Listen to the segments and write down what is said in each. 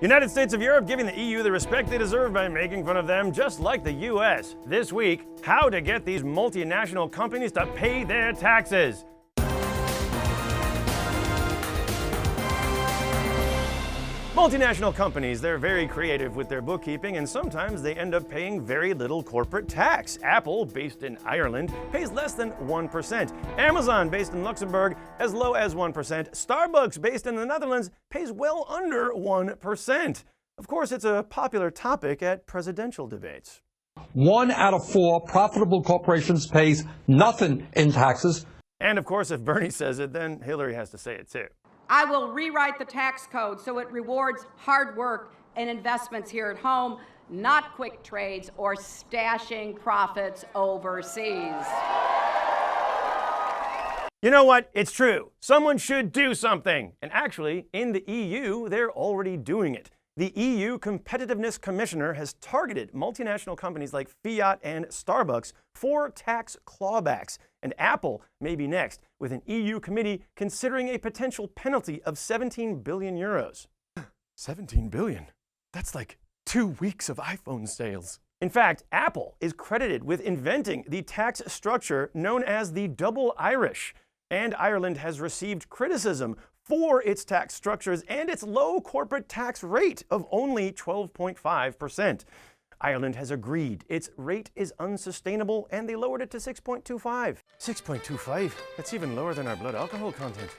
United States of Europe giving the EU the respect they deserve by making fun of them, just like the US. This week, how to get these multinational companies to pay their taxes. Multinational companies, they're very creative with their bookkeeping, and sometimes they end up paying very little corporate tax. Apple, based in Ireland, pays less than 1%. Amazon, based in Luxembourg, as low as 1%. Starbucks, based in the Netherlands, pays well under 1%. Of course, it's a popular topic at presidential debates. 1 out of 4 profitable corporations pays nothing in taxes. And of course, if Bernie says it, then Hillary has to say it too. I will rewrite the tax code so it rewards hard work and investments here at home, not quick trades or stashing profits overseas. You know what? It's true. Someone should do something. And actually, in the EU, they're already doing it. The EU Competitiveness Commissioner has targeted multinational companies like Fiat and Starbucks for tax clawbacks. And Apple may be next, with an EU committee considering a potential penalty of 17 billion euros. 17 billion? That's like 2 weeks of iPhone sales. In fact, Apple is credited with inventing the tax structure known as the double Irish. And Ireland has received criticism for its tax structures and its low corporate tax rate of only 12.5%. Ireland has agreed its rate is unsustainable and they lowered it to 6.25. 6.25? That's even lower than our blood alcohol content.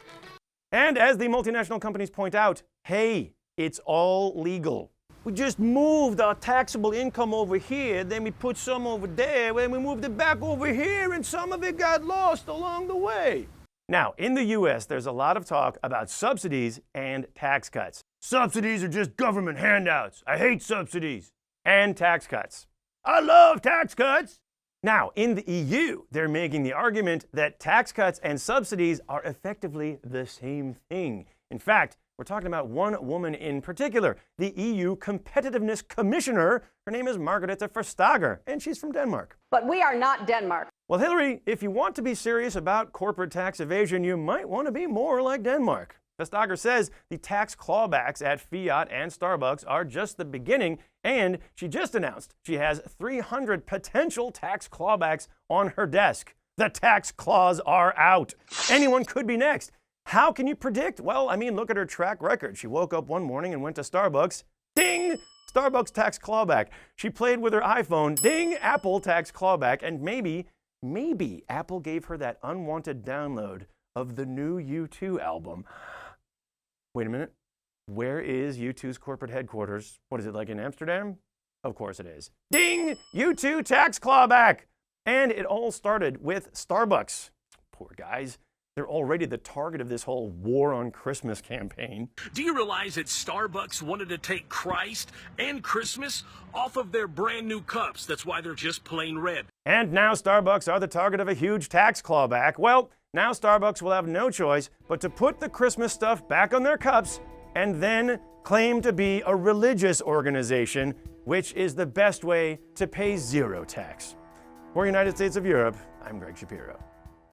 And as the multinational companies point out, hey, it's all legal. We just moved our taxable income over here, then we put some over there, then we moved it back over here, and some of it got lost along the way. Now, in the US, there's a lot of talk about subsidies and tax cuts. Subsidies are just government handouts. I hate subsidies. And tax cuts. I love tax cuts. Now, in the EU, they're making the argument that tax cuts and subsidies are effectively the same thing. In fact, we're talking about one woman in particular, the EU Competitiveness Commissioner. Her name is Margrethe Vestager, and she's from Denmark. But we are not Denmark. Well, Hillary, if you want to be serious about corporate tax evasion, you might want to be more like Denmark. Vestager says the tax clawbacks at Fiat and Starbucks are just the beginning, and she just announced she has 300 potential tax clawbacks on her desk. The tax claws are out. Anyone could be next. How can you predict? Well, I mean, look at her track record. She woke up one morning and went to Starbucks. Ding! Starbucks tax clawback. She played with her iPhone. Ding! Apple tax clawback. And maybe Apple gave her that unwanted download of the new U2 album. Wait a minute. Where is U2's corporate headquarters? What is it, like in Amsterdam? Of course it is. Ding! U2 tax clawback! And it all started with Starbucks. Poor guys. They're already the target of this whole War on Christmas campaign. Do you realize that Starbucks wanted to take Christ and Christmas off of their brand new cups? That's why they're just plain red. And now Starbucks are the target of a huge tax clawback. Well, now Starbucks will have no choice but to put the Christmas stuff back on their cups and then claim to be a religious organization, which is the best way to pay zero tax. For United States of Europe, I'm Greg Shapiro.